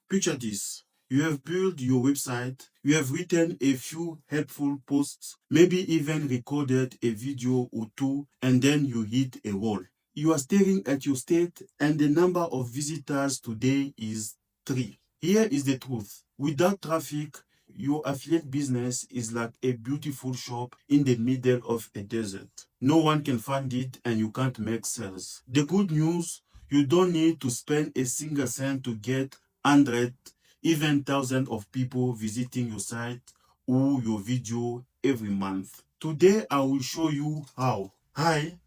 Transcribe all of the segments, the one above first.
Picture this. You have built your website, you have written a few helpful posts, maybe even recorded a video or two, and then you hit a wall. You are staring at your state, and the number of visitors today is 3. Here is the truth. Without traffic, your affiliate business is like a beautiful shop in the middle of a desert. No one can find it and you can't make sales. The good news, you don't need to spend a single cent to get 100, even thousands of people visiting your site or your video every month. Today, I will show you how. Hi,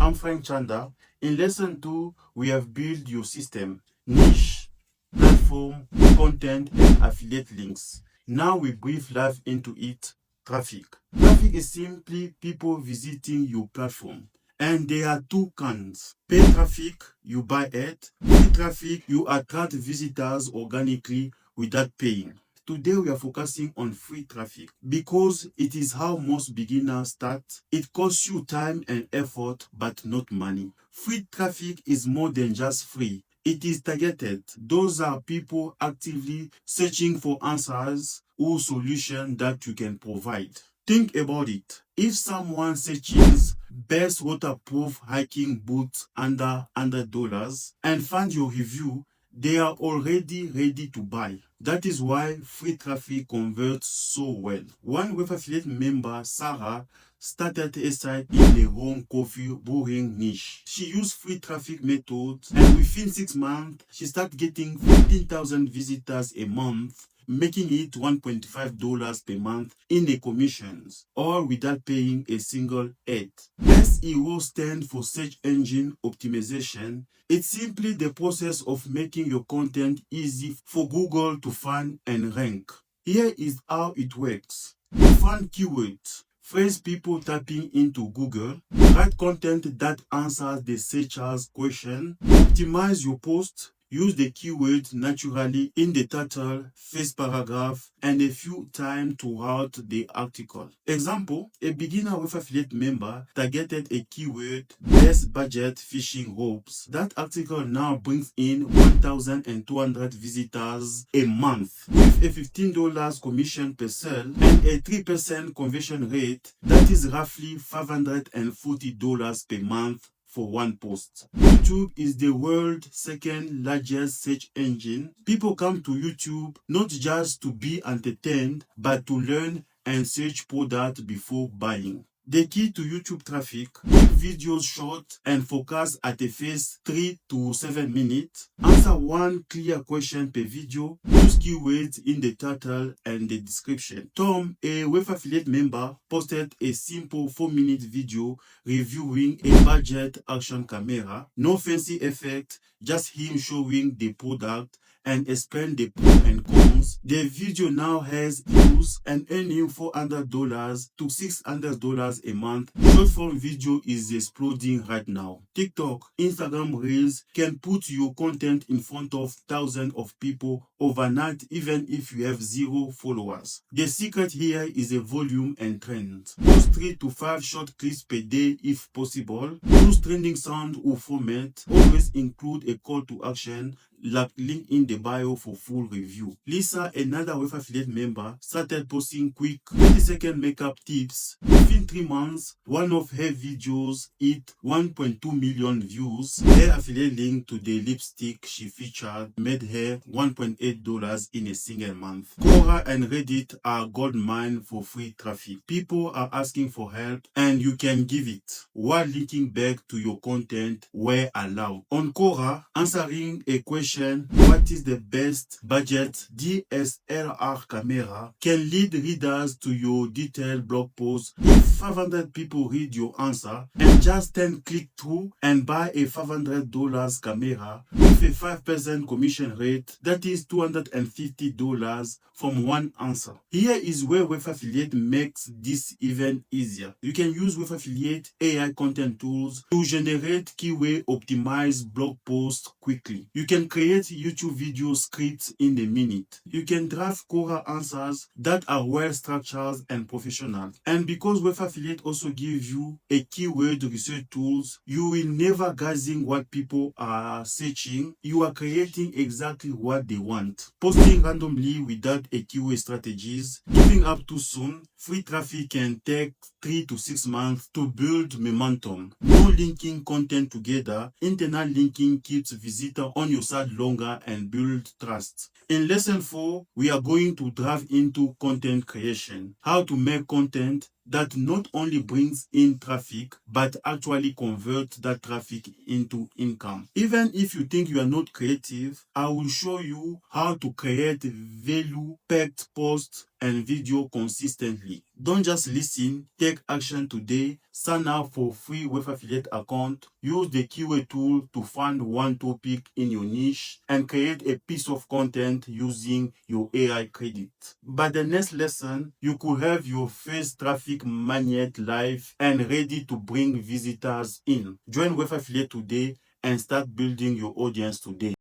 I'm Frank Chanda. In lesson 2, we have built your system, niche, platform, content, and affiliate links. Now we brief dive into it. Traffic. Traffic is simply people visiting your platform. And there are two kinds. Paid traffic, you buy it. Free traffic, you attract visitors organically without paying. Today we are focusing on free traffic because it is how most beginners start. It costs you time and effort, but not money. Free traffic is more than just free. It is targeted. Those are people actively searching for answers or solutions that you can provide. Think about it. If someone searches best waterproof hiking boots under $100 and finds your review, they are already ready to buy. That is why free traffic converts so well. One web affiliate member, Sarah, started a site in the home coffee brewing niche. She used free traffic methods, and within 6 months, she started getting 15,000 visitors a month, making it $1.5 per month in the commissions, all without paying a single ad. SEO stands for Search Engine Optimization. It's simply the process of making your content easy for Google to find and rank. Here is how it works. Find keywords. Phrase people typing into Google. Write content that answers the searcher's question. Optimize your post. Use the keyword naturally in the title, first paragraph, and a few times throughout the article. Example, a beginner with affiliate member targeted a keyword, best budget fishing ropes. That article now brings in 1,200 visitors a month. With a $15 commission per sale and a 3% conversion rate, that is roughly $540 per month for one post. YouTube is the world's second largest search engine. People come to YouTube not just to be entertained, but to learn and search products before buying. The key to YouTube traffic: keep videos short and focus at a first 3 to 7 minutes. Answer one clear question per video. Use keywords in the title and the description. Tom, a web affiliate member, posted a simple 4-minute video reviewing a budget action camera. No fancy effect, just him showing the product and explain the pros and cons. The video now has views and earning $400 to $600 a month. Short form video is exploding right now. TikTok, Instagram Reels can put your content in front of thousands of people overnight, even if you have 0 followers. The secret here is a volume and trend. Post 3 to 5 short clips per day if possible. Use trending sound or format. Always include a call to action, like link in the bio for full review. Lisa, another web affiliate member, started posting quick 30-second makeup tips. Within 3 months, one of her videos hit 1.2 million views. Her affiliate link to the lipstick she featured made her $1.8 in a single month. Quora and Reddit are gold mine for free traffic. People are asking for help and you can give it, while linking back to your content where allowed. On Quora, answering a question, what is the best budget DSLR camera, can lead readers to your detailed blog post. If 500 people read your answer and just 10 click through and buy a $500 camera with a 5% commission rate, that is $250 from one answer. Here is where Web Affiliate makes this even easier. You can use Web Affiliate AI content tools to generate keyword optimized blog posts quickly. You can create YouTube video scripts in a minute. You can draft Quora answers that are well structured and professional. And because Web Affiliate also gives you a keyword research tools. You will never guessing what people are searching. You are creating exactly what they want. Posting randomly without a keyword strategies, giving up too soon. Free traffic can take 3 to 6 months to build momentum. No linking content together. Internal linking keeps visitors on your site longer and build trust. In lesson 4, we are going to dive into content creation. How to make content that not only brings in traffic, but actually converts that traffic into income. Even if you think you are not creative, I will show you how to create value-packed posts and video consistently. Don't just listen, take action today. Sign up for free web affiliate account. Use the keyword tool to find one topic in your niche and create a piece of content using your AI credit. By the next lesson, you could have your first traffic magnet live and ready to bring visitors in. Join web affiliate today and start building your audience today.